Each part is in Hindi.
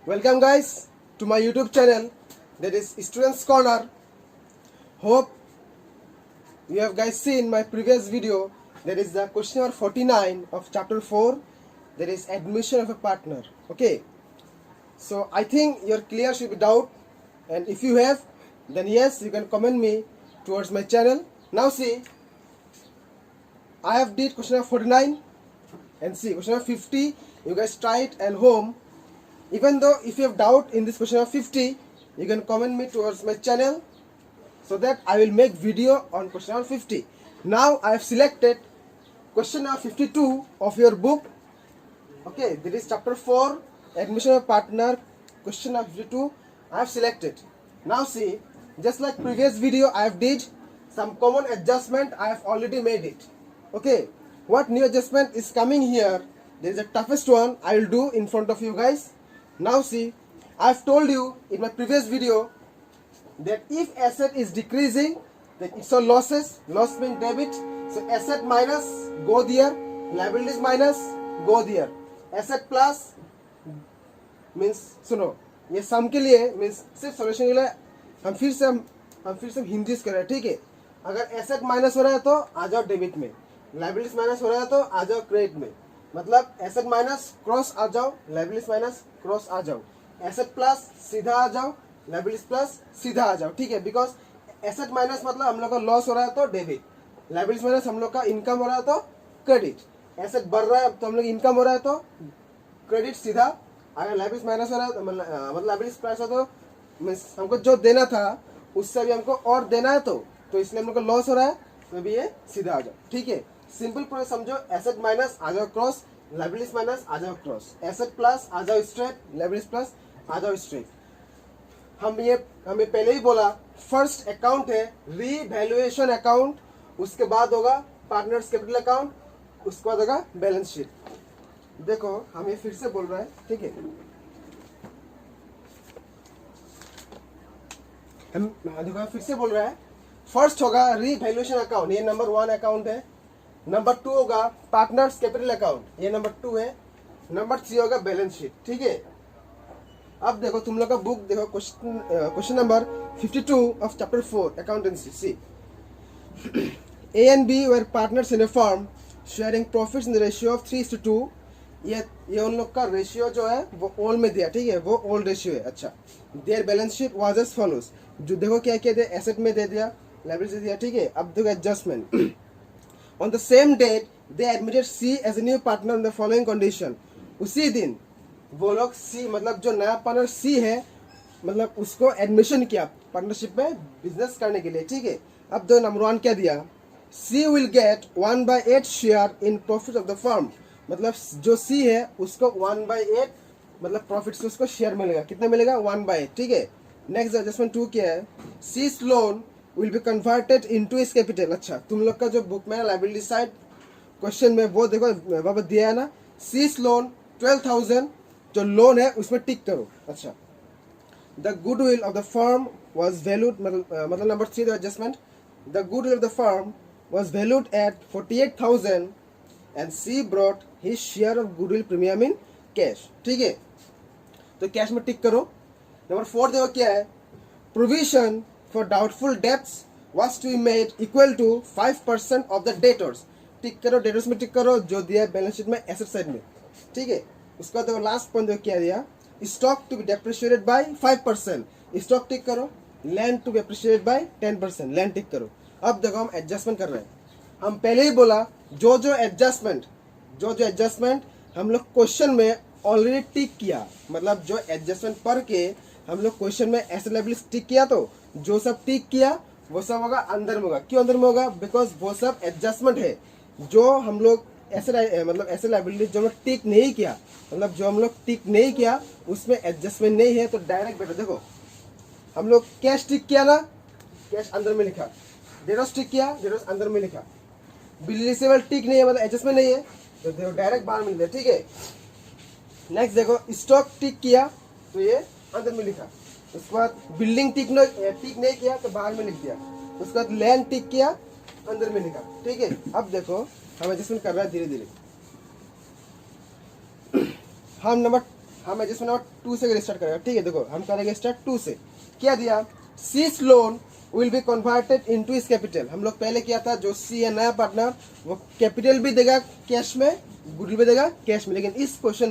Welcome guys to my YouTube channel, that is Students Corner. Hope you have guys seen my previous video, that is the question number 49 of chapter 4, that is admission of a partner. Okay, so I think your clear should be doubt, and if you have, then yes, you can comment me towards my channel. Now see, I have did question number 49 and see question number 50. You guys try it and home. Even though if you have doubt in this question number 50, you can comment me towards my channel so that I will make video on question number 50. Now I have selected question number 52 of your book. Okay, this is chapter 4, admission of partner, question number 52. I have selected. Now see, just like previous video, I have did some common adjustment. I have already made it. Okay, what new adjustment is coming here? There is a toughest one I will do in front of you guys. Now see, I have told you in my previous video that if asset is decreasing, then it's all losses. Loss means debit. So asset minus, go there. Liabilities minus, go there. Asset plus means सुनो, ये सम के लिए मीन्स सिर्फ सॉल्यूशन के लिए हम फिर से हिंदी कर रहे हैं. ठीक है, अगर एसेट माइनस हो रहा है तो आ जाओ डेबिट में, लाइबिलिटीज माइनस हो रहा है तो आ जाओ क्रेडिट में. मतलब एसेट माइनस क्रॉस आ जाओ, लाइबिलिटीज माइनस क्रॉस आ जाओ, एसेट प्लस सीधा आ जाओ, लाइबिलिटीज प्लस सीधा आ जाओ. ठीक है, बिकॉज एसेट माइनस मतलब हम लोग का लॉस हो रहा है तो डेबिट, लाइबिलिटीज माइनस हम लोग का इनकम हो रहा है तो क्रेडिट. एसेट बढ़ रहा है तो हम लोग इनकम हो रहा है तो क्रेडिट सीधा. अगर लाइबिलिटीज माइनस हो रहा है तो मतलब लाइबिलिटीज प्लस हो तो मीन्स हमको जो देना था उससे भी हमको और देना है तो इसलिए हम लोग का लॉस हो रहा है तो भी ये सीधा आ जाओ. ठीक है, सिंपल प्रोसेस समझो. एसेट माइनस आ जाओ क्रॉस, लाइबिलिटीज माइनस आ जाओ क्रॉस, एसेट प्लस आ जाओ स्ट्रेट, लाइबिलिटीज प्लस आ जाओ स्ट्रेट. हमें पहले ही बोला फर्स्ट अकाउंट है रीवैल्यूएशन अकाउंट, उसके बाद होगा पार्टनर्स कैपिटल अकाउंट, उसके बाद होगा बैलेंस शीट. देखो हम ये फिर से बोल रहा है. ठीक है, देखो फिर से बोल रहा है. फर्स्ट होगा रीवैल्यूएशन अकाउंट, ये नंबर 1 अकाउंट है. नंबर 2 होगा पार्टनर्स कैपिटल अकाउंट, ये नंबर 2 है. नंबर 3 होगा बैलेंस शीट. ठीक है, अब देखो तुम लोग का बुक देखो, question number 52 of chapter 4 accountancy. C A and B were partners in a firm sharing profits in the ratio of 3:2. ये उन लोग का रेशियो जो है वो ओल्ड में दिया. ठीक है, वो ओल्ड रेशियो है. अच्छा, their balance sheet was as follows. जो देखो क्या क्या दे, एसेट में दे दिया, लायबिलिटी दे दिया. ठीक है, अब देखो adjustment. On the same date they admitted C as a new partner in the following condition. उसी दिन वो लोग सी मतलब जो नया पार्टनर सी है मतलब उसको एडमिशन किया पार्टनरशिप में बिजनेस करने के लिए. ठीक है, अब दो नंबर 1 क्या दिया, she will get 1/8 share in profit of the firm. मतलब जो सी है उसको 1/8 मतलब प्रॉफिट से उसको शेयर मिलेगा. कितना मिलेगा, 1/8. ठीक है, नेक्स्ट एडजस्टमेंट 2 क्या है, C's loan will be converted into his capital. अच्छा, तुम लोग का जो बुक में लायबिलिटी साइड क्वेश्चन में वो देखो बाबा दिया है ना, सीज लोन 12,000 जो लोन है उसमें टिक करो. अच्छा, the goodwill of the firm was valued मतलब number 3 the adjustment, the goodwill of the firm was valued at 48,000 and C brought his share of goodwill premium in cash. ठीक है, तो कैश में टिक करो. नंबर 4 देखो क्या है, provision for doubtful debts was to be made equal to 5% of the debtors. Tick करो, डेटर्स में टिक करो जो दिया है बैलेंस शीट में एसेट साइड में. ठीक है, उसका तो लास्ट पॉइंट देखो क्या दिया, stock to be depreciated by 5%. Stock tick करो, land to be appreciated by 10%, land tick करो. अब देखो हम एडजस्टमेंट कर रहे हैं. हम पहले ही बोला जो एडजस्टमेंट हम लोग क्वेश्चन में ऑलरेडी टिक किया, मतलब जो एडजस्टमेंट पढ़ के हम लोग क्वेश्चन में एसेट लायबिलिटी टिक किया तो जो सब टिक किया वो सब होगा अंदर में होगा. क्यों अंदर में होगा, बिकॉज वो सब एडजस्टमेंट है. जो हम लोग एसेट लायबिलिटी जो हम लोग टिक नहीं किया, मतलब जो हम लोग टिक नहीं किया उसमें एडजस्टमेंट नहीं है तो डायरेक्ट बेटा देखो हम लोग कैश टिक किया ना, कैश अंदर में लिखा, डेटर्स टिक किया, डेटर्स अंदर में लिखा, बिल रिसीवेबल टिक नहीं है मतलब एडजस्टमेंट नहीं है तो देखो डायरेक्ट बाहर मिल गया. ठीक है, नेक्स्ट देखो स्टॉक टिक किया तो ये अंदर में लिखा. उसके बाद बिल्डिंग टिक नहीं किया तो बाहर में लिख दिया. उसके बाद लैंड टिक किया अंदर में लिखा. ठीक है, अब देखो हम एडजस्टमेंट कर रहे हैं धीरे धीरे। हम एडजस्टमेंट नंबर 2 से स्टार्ट करेंगे, ठीक है। देखो हम करेंगे स्टार्ट 2 से। क्या दिया, C's loan will be converted into his capital. हम लोग पहले किया था, जो सी है नया पार्टनर वो कैपिटल भी देगा कैश में, गुडविल भी देगा कैश में। लेकिन इस क्वेश्चन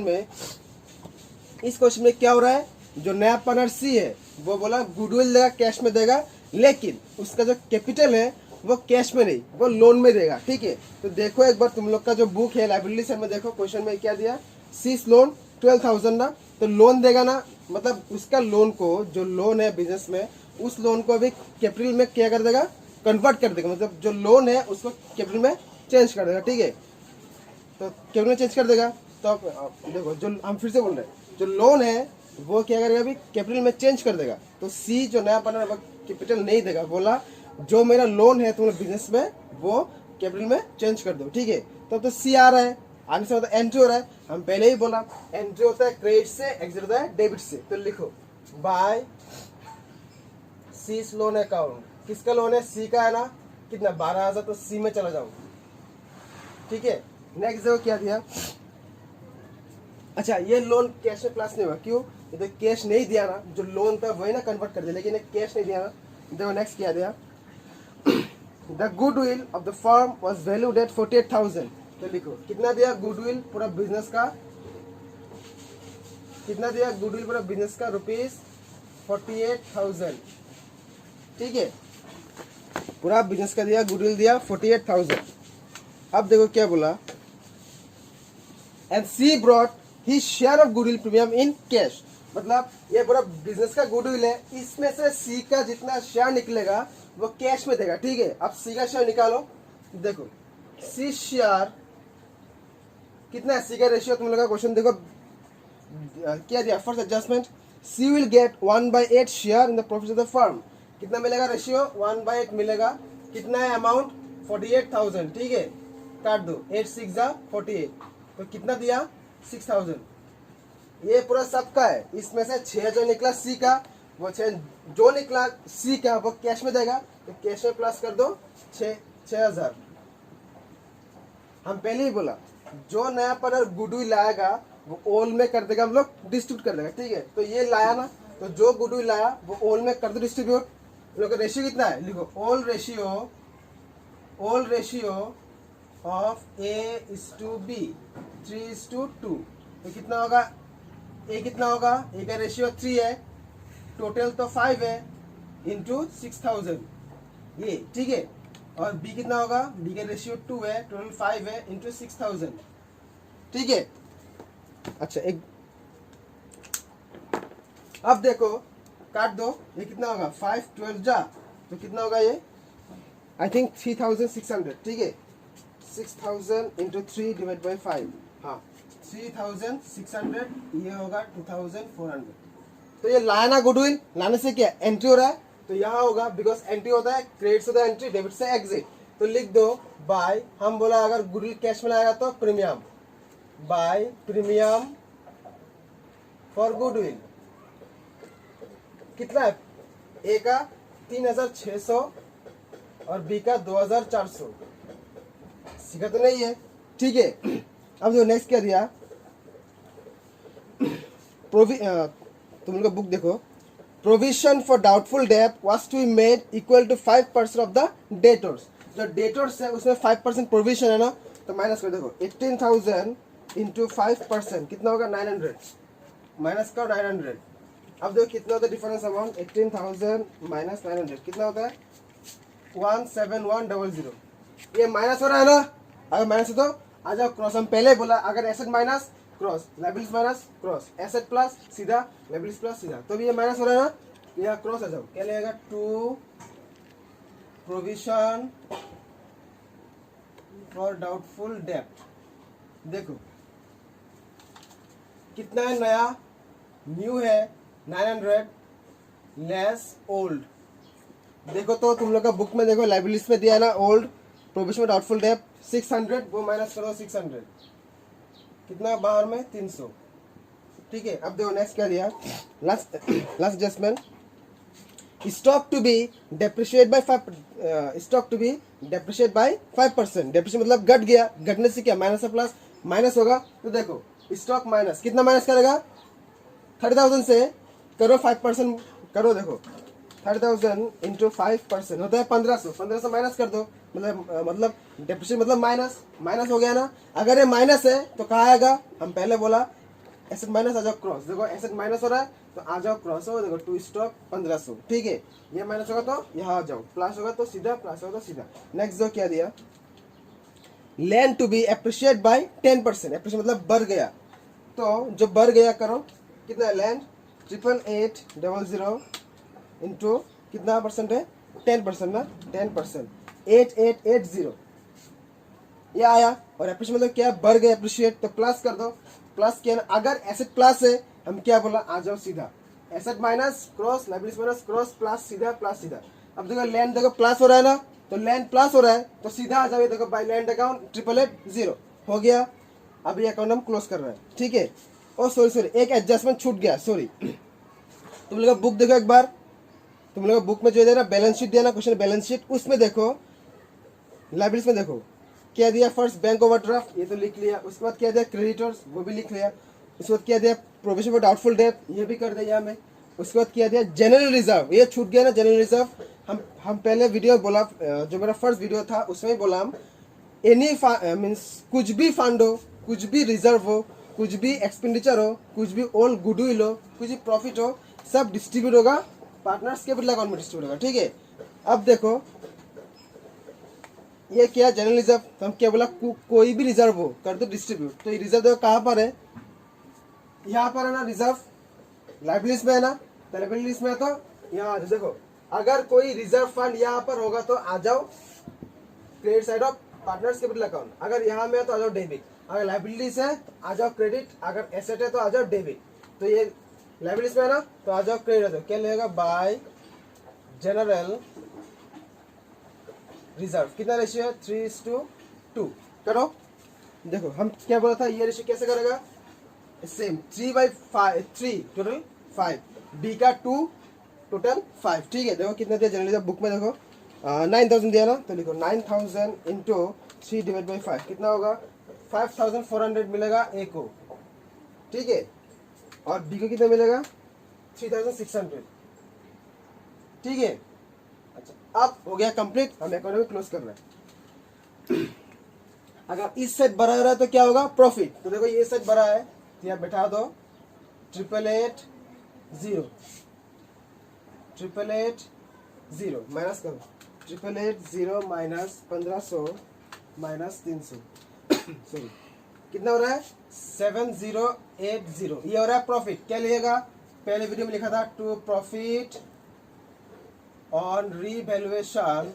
में क्या हो रहा है, जो नया पार्टनर सी है वो बोला गुडविल देगा कैश में देगा, लेकिन उसका जो कैपिटल है वो कैश में नहीं, वो लोन में देगा, ठीक है। तो देखो एक बार तुम लोग का जो बुक है लाइब्रेरी साइड में देखो, क्वेश्चन में क्या दिया, सीज लोन 12,000 ना, तो लोन देगा ना, मतलब उसका लोन को, जो लोन है बिजनेस में, उस लोन को अभी कैपिटल में क्या कर देगा, कन्वर्ट कर देगा, मतलब जो लोन है उसको कैपिटल में चेंज कर देगा, ठीक है। तो कैपिटल में चेंज कर देगा, तो अब देखो जो हम फिर से बोल रहे हैं, जो लोन है वो क्या करेगा, अभी कैपिटल में चेंज कर देगा। तो सी जो नया बना वो कैपिटल नहीं देगा, बोला जो मेरा लोन है तुम्हारे बिजनेस में वो कैपिटल में चेंज कर दो, ठीक है। तो सी आ रहा है, आने से मतलब एंट्री हो रहा है। हम पहले ही बोला एंट्री होता है क्रेडिट से, एग्जिट होता है डेबिट से। तो लिखो बाय सीज लोन अकाउंट, किसका लोन है, सी का है ना, कितना 12,000, तो सी में चला जाऊं, ठीक है। नेक्स्ट देखो क्या दिया, अच्छा ये लोन कैश में प्लस नहीं हुआ, क्यों, ये तो कैश नहीं दिया ना, जो लोन था वही ना कन्वर्ट कर दिया, लेकिन कैश नहीं दिया ना। देखो नेक्स्ट क्या दिया, the goodwill of the firm was valued at 48,000। तो लिखो कितना दिया गुडविल पूरा बिजनेस का, कितना दिया गुडविल पूरा बिजनेस का, ₹48,000, ठीक है। पूरा बिजनेस का दिया, गुडविल दिया 48,000। अब देखो क्या बोला, and C brought his share of goodwill premium in cash, मतलब ये पूरा बिजनेस का गुडविल है, इसमें से सी का जितना शेयर निकलेगा वो कैश में देगा, ठीक है। अब सी का शेयर निकालो, देखो सी शेयर कितना है, सी का रेशियो तुम लोग का क्वेश्चन देखो क्या दिया, first adjustment C will get 1/8 share in the profit of the firm, कितना मिलेगा रेशियो, 1/8 मिलेगा। कितना है अमाउंट, 48,000, ठीक है। काट दो, 8 6 जा 48, तो कितना दिया 6,000। ये पूरा सबका है, इसमें से 6 जो निकला सी का, वो 6 जो निकला सी का वो कैश में देगा, तो कैश में प्लस कर दो 6,000। हम पहले ही बोला जो नया पर गुडविल लाएगा वो ओल में कर देगा, हम लोग डिस्ट्रीब्यूट कर देगा, ठीक है। तो ये लाया ना, तो जो गुडविल लाया वो ओल में कर दो डिस्ट्रीब्यूट। लोग रेशियो कितना है, लिखो ओल रेशियो ऑफ A/B 3:2। तो कितना होगा, ए कितना होगा, ए का रेशियो 3 है, टोटल तो 5 है, इंटू 6,000 ये, ठीक है। और बी कितना होगा, बी का रेशियो 2 है, टोटल 5 है, इंटू 6,000, ठीक है। अच्छा एक अब देखो काट दो, ये कितना होगा 5 12 जा, तो कितना होगा ये, आई थिंक 3,600, ठीक है। 6,000 इंटू 3 डिवाइड बाई 5, हाँ 3,600, ये होगा 2,400। तो ये लाया ना गुडविल, लाने से क्या एंट्री हो रहा है, तो यहाँ होगा, बिकॉज एंट्री होता है क्रेडिट से होता है एंट्री, डेबिट से एग्जिट। तो लिख दो बाय, हम बोला अगर गुडविल कैश में लाएगा तो premium, by premium for goodwill, कितना है, ए का 3,600 और बी का 2,400, सीखा तो नहीं है, ठीक है। अब जो नेक्स्ट क्या दिया, तुम लोग बुक देखो, provision for doubtful debt was to be made equal to 5% of the debtors. जो डेटर्स है उसमें 5% प्रोविजन है ना, तो माइनस कर देखो 18,000 इंटू 5%, कितना होगा 900, माइनस का 900। अब देखो कितना होता है डिफरेंस अमाउंट, 18,000 माइनस 900 कितना होता है 17100। ये माइनस हो रहा है ना, अगर माइनस है तो आ जाओ क्रॉस, हम पहले बोला अगर asset minus cross, liabilities minus cross, asset plus सीधा, लायबिलिटीज प्लस सीधा, तो भी ये माइनस हो रहा है ना, यहाँ क्रॉस आ जाओ, क्या लगेगा, to provision for doubtful debt. देखो कितना है, नया न्यू है 900 लेस ओल्ड। देखो तो तुम लोग का बुक में देखो लाइबिलिटीज में दिया है ना ओल्ड, प्रोविजन डाउटफुल डेट 600, वो माइनस करो 600, कितना बाहर में 300, ठीक है। अब देखो नेक्स्ट क्या दिया, last adjustment, stock to be depreciate by 5%। Depreciate मतलब घट गया, घटने से क्या माइनस प्लस माइनस होगा। तो देखो स्टॉक माइनस कितना माइनस करेगा, 30,000 से करो 5% करो, देखो 30,000 इंटू 5% होता है 1500। 1500 माइनस कर दो, मतलब डेप्रिशिएट मतलब माइनस, माइनस हो गया ना। अगर ये माइनस है तो कहाँ आएगा, हम पहले बोला एसेट माइनस आ जाओ क्रॉस। देखो एसेट माइनस हो रहा है तो आ जाओ क्रॉस हो, देखो टू स्टॉक 1500, ठीक है। ये माइनस होगा तो यहाँ आ जाओ, प्लस होगा तो सीधा, प्लस होगा तो सीधा। नेक्स्ट जो क्या दिया, land to be appreciate by 10%। Appreciate मतलब बढ़ गया, तो जो बढ़ गया करो कितना, लैंड 88,800 इंटू कितना परसेंट है, 10% ना, 10%, 8880 ये आया। और एप्रिशिएट मतलब क्या, बढ़ गया एप्रिशिएट, तो प्लस कर दो, प्लस किया ना। अगर एसेट प्लस है हम क्या बोला, आ जाओ सीधा, asset minus cross, liabilities minus cross, plus सीधा, प्लस सीधा। अब देखो लैंड देखो प्लस हो रहा है ना, तो लैंड प्लस हो रहा है तो सीधा आ जाओ, देखो बाय लैंड अकाउंट 8880 हो गया। अब ये अकाउंट हम क्लोज कर रहे हैं, ठीक है। ओ सॉरी एक एडजस्टमेंट छूट गया, सॉरी। तुम लोग बुक देखो एक बार, तुम लोग बुक में जो है ना बैलेंस शीट दिया ना, क्वेश्चन बैलेंस शीट, उसमें देखो लाइब्रेरीज में देखो क्या दिया। फर्स्ट बैंक ओवरड्राफ्ट, ये तो लिख लिया। उसके बाद क्या दिया, क्रेडिटर्स, वो भी लिख लिया। उसके बाद क्या दिया, प्रोविजन फॉर डाउटफुल डेट, ये भी कर दिया हमें। उसके बाद क्या दिया, जनरल रिजर्व, ये छूट गया ना जनरल रिजर्व। हम पहले वीडियो बोला, जो मेरा फर्स्ट वीडियो था उसमें बोला हम, एनी मीन्स कुछ भी फंड हो, कुछ भी रिजर्व हो, कुछ भी एक्सपेंडिचर हो, कुछ भी ओल्ड गुडविल हो, कुछ भी प्रॉफिट हो, सब डिस्ट्रीब्यूट होगा पार्टनर्स कैपिटल अकाउंट में डिस्ट्रीब्यूट होगा, ठीक है। अब देखो ये क्या, जनरल रिजर्व, तो हम क्या बोला, कोई भी रिजर्व हो कर दो डिस्ट्रीब्यूट। तो ये रिजर्व देखो कहाँ पर है, यहाँ पर है ना रिजर्व, लाइबिलिटीज में है ना, तो लाइबिलिटीज में है तो यहाँ देखो, अगर कोई रिजर्व फंड यहाँ पर होगा तो आ जाओ credit side of partners capital account. अगर यहाँ में है तो आ जाओ डेबिट। अगर लाइबिलिटीज है आ जाओ क्रेडिट, अगर एसेट है तो आ जाओ डेबिट। तो ये लाइबिलिटीज में है ना, तो आ जाओ क्रेडिट, आ जाओ क्या लगेगा, बाय जनरल रिजर्व। कितना रेशियो है, 3:2 करो। देखो हम क्या बोला था, ये रेशियो कैसे करेगा, सेम 3/3 टोटल 5, बी का 2 टोटल 5, ठीक है। देखो कितना दिया जनरल रिजर्व बुक में, देखो 9,000 दिया ना, तो लिखो 9,000 इंटू 3/5 कितना होगा, 5,400 मिलेगा ए को, ठीक है। और बी को कितना मिलेगा, 3,600, ठीक है। अच्छा अब हो गया कंप्लीट, हम इकोनॉमी क्लोज कर रहे हैं। अगर इस साइड बढ़ा रहा है तो क्या होगा, प्रॉफिट। तो देखो ये साइड बढ़ा है तो यहाँ बैठा दो 8880, 8880 माइनस करो, 8880 माइनस 1500 माइनस 300 सॉरी कितना हो रहा है, 7080। ये हो रहा है प्रॉफिट। क्या लिखेगा, पहले वीडियो में लिखा था to profit on revaluation,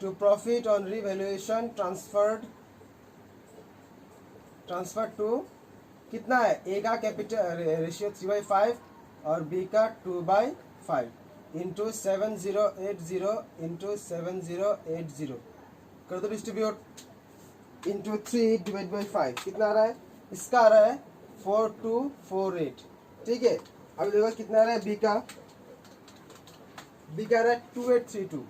to profit on revaluation transfer to कितना है, ए का कैपिटल रेशियो 3/5 और बी का 2/5 इंटू 7080 इंटू 7080 कर दो डिस्ट्रीब्यूट इंटू 3/5 कितना आ रहा है, इसका आ रहा है 4248, ठीक है। अब देखो कितना आ रहा है, बी का आ रहा है 2832,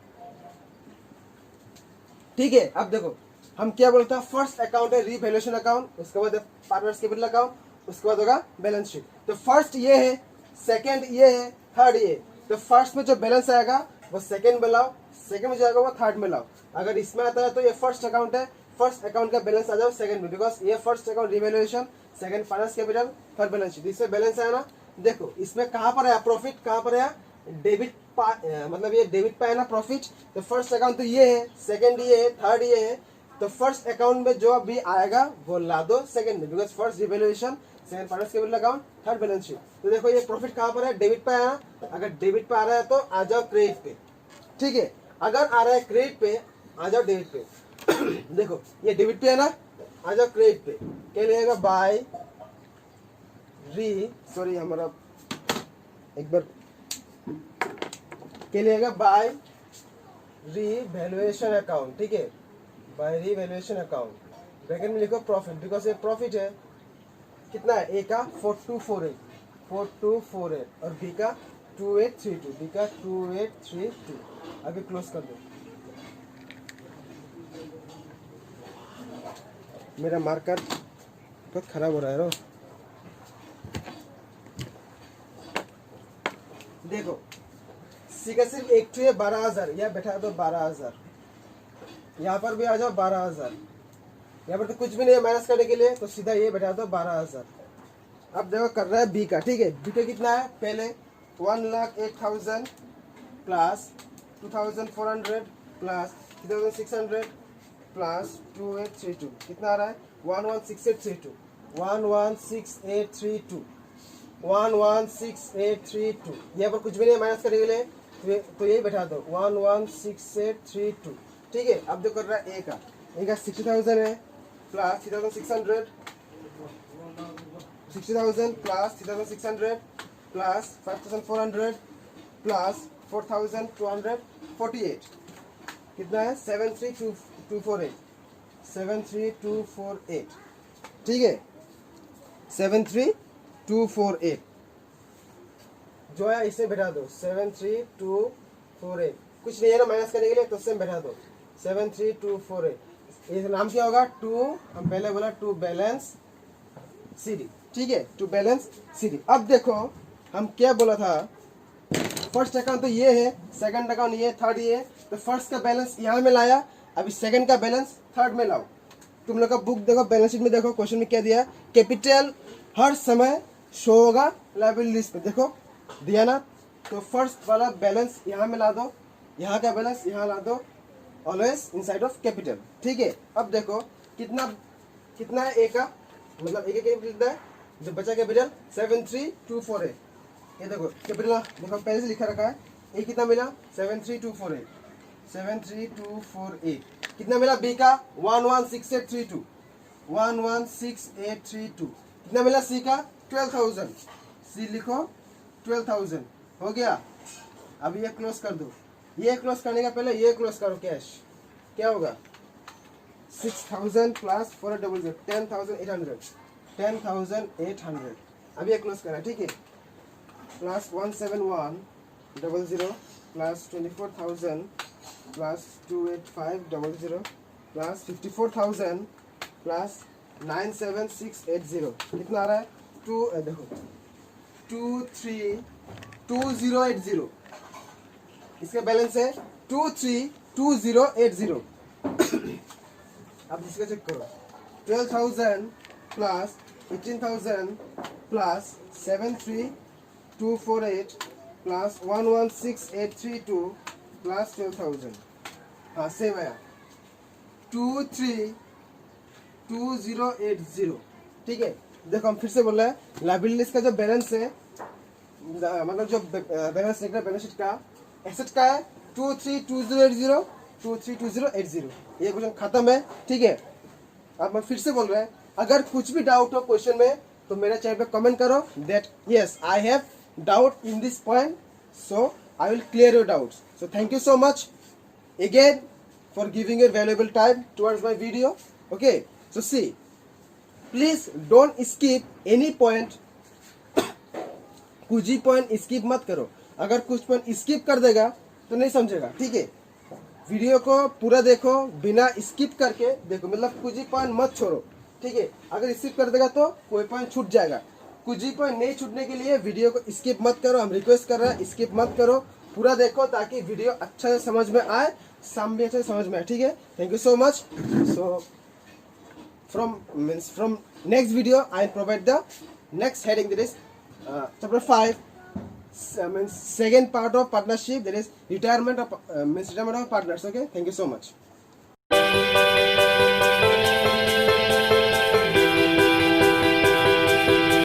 ठीक है। अब देखो हम क्या बोलते हैं, फर्स्ट अकाउंट है रीवैल्यूएशन अकाउंट, उसके बाद पार्टनर्स कैपिटल अकाउंट, उसके बाद होगा बैलेंस शीट। तो फर्स्ट ये है, सेकंड ये है, थर्ड ये। तो फर्स्ट में जो बैलेंस आएगा वो सेकंड में लाओ, सेकंड में जो आएगा वो थर्ड में लाओ। अगर इसमें आता है तो ये फर्स्ट अकाउंट है, फर्स्ट अकाउंट का बैलेंस आ जाओ सेकंड में, बिकॉज ये first account revaluation, second finance capital, third balance sheet. इसमें बैलेंस आया ना, देखो इसमें कहाँ पर आया प्रॉफिट, कहाँ पर आया डेबिट, मतलब ये डेबिट पे है ना प्रॉफिट। तो फर्स्ट अकाउंट तो ये है, सेकंड ये है, थर्ड ये है। तो फर्स्ट अकाउंट में जो भी आएगा वो ला दो सेकंड में, because first revaluation, second finance capital account, third balance sheet. तो देखो ये प्रॉफिट कहाँ पर है, डेबिट पे आया। अगर डेबिट पे आ रहा है तो आ जाओ क्रेडिट पे, ठीक है। अगर आ रहा है क्रेडिट पे आ जाओ डेबिट पे। देखो ये डेबिट पे है ना, आ जाओ क्रेडिट पे। क्या लगेगा, बाय सॉरी हमारा एक बार क्या लगेगा, बाय रीवैल्यूएशन अकाउंट, ठीक है। बाय रीवैल्यूएशन अकाउंट ब्रैकेट में लिखो प्रॉफिट, बिकॉज ये प्रॉफिट है। कितना है, ए का 4248 और बी का 2832, बी का 2832। आगे क्लोज कर दो। मेरा मार्कर बहुत खराब हो रहा है रो। देखो सी का सिर्फ एक टू है 12,000, यह बैठा दो 12,000, यहाँ पर भी आ जाओ 12,000, यहाँ पर तो कुछ भी नहीं है माइनस करने के लिए, तो सीधा ये बैठा दो 12,000। अब देखो कर रहा है बी का, ठीक है। बी का कितना है, पहले 1,08,000 प्लस 2,400 प्लस 3,600 प्लस 2832, कितना आ रहा है 116832, 116832, 116832। यहाँ पर कुछ भी नहीं माइनस करने के लिए, तो यही बैठा दो 116832, ठीक है। अब जो कर रहा है ए का 60,000 है प्लस 3,600, 60,000 प्लस 3,600 प्लस 5,400 प्लस 4,248, कितना है 73248, 73248, ठीक है 73248। जो है इसे बैठा दो 73248, कुछ नहीं है ना माइनस करने के लिए, तो सेम बैठा दो 73248। ये नाम क्या होगा, टू, हम पहले बोला टू बैलेंस सीडी, ठीक है, टू बैलेंस सीडी। अब देखो हम क्या बोला था, फर्स्ट अकाउंट तो ये है, सेकंड अकाउंट ये, थर्ड ये, तो फर्स्ट का बैलेंस यहाँ में लाया, अभी सेकंड का बैलेंस थर्ड में लाओ। तुम लोग का बुक देखो, बैलेंस शीट में देखो, क्वेश्चन में क्या दिया, कैपिटल हर समय शो होगा लायबिलिटी लिस्ट पे, देखो दिया ना। तो फर्स्ट वाला बैलेंस यहाँ में ला दो, यहाँ का बैलेंस यहाँ ला दो, ऑलवेज इनसाइड ऑफ कैपिटल, ठीक है। अब देखो कितना कितना है ए का, मतलब ए का कितना है, जो बचा कैपिटल 73248, ये देखो कैपिटल देखो पहले से लिखा रखा है। ए कितना मिला 73248, 73248। कितना मिला बी का 116832, 116832। कितना मिला सी का 12,000, सी लिखो 12,000, हो गया। अब ये क्लोज कर दो, ये क्लोज करने का पहले ये क्लोज करो, कैश क्या होगा 6,000 प्लस 400, 10,800, 10,800। अब ये क्लोज करा, ठीक है, plus 17100 plus 24,000 plus 28500 plus 54,000 plus 97680, कितना आ रहा है देखो 232080। इसका बैलेंस है 232080। अब इसका चेक करो, 12,000 प्लस 18,000 प्लस 73248 प्लस 116,832 प्लस 12,000, हाँ सेम आया 232080, ठीक है। देखो हम फिर से बोल रहे हैं, लायबिलिटीज का जो बैलेंस है, मतलब जो बैलेंस निकला बैलेंस शीट का, एसेट का है 232080, 232080। ये क्वेश्चन खत्म है, ठीक है। अब मैं फिर से बोल रहा है, अगर कुछ भी डाउट हो क्वेश्चन में तो मेरे चैनल पे कमेंट करो that yes I have doubt in this point, so I will clear your doubts. So thank you so much again for giving your valuable time towards my video. Okay, so see, please don't skip any point. कुछ ही पॉइंट स्किप मत करो, अगर कुछ पॉइंट स्किप कर देगा तो नहीं समझेगा, ठीक है। वीडियो को पूरा देखो, बिना स्किप करके देखो, मतलब कुछ ही पॉइंट मत छोड़ो, ठीक है। अगर स्किप कर देगा तो कोई पॉइंट छूट जाएगा। कुछ ही पॉइंट नहीं छूटने के लिए वीडियो को स्किप मत करो, हम रिक्वेस्ट कर रहे हैं स्किप मत करो, पूरा देखो ताकि वीडियो अच्छा से समझ में आए, सम भी अच्छे से समझ में आए, ठीक है। Thank you so much. So from next video I provide the next heading, that is chapter 5, means second part of partnership, that is retirement of partners. Okay, thank you so much.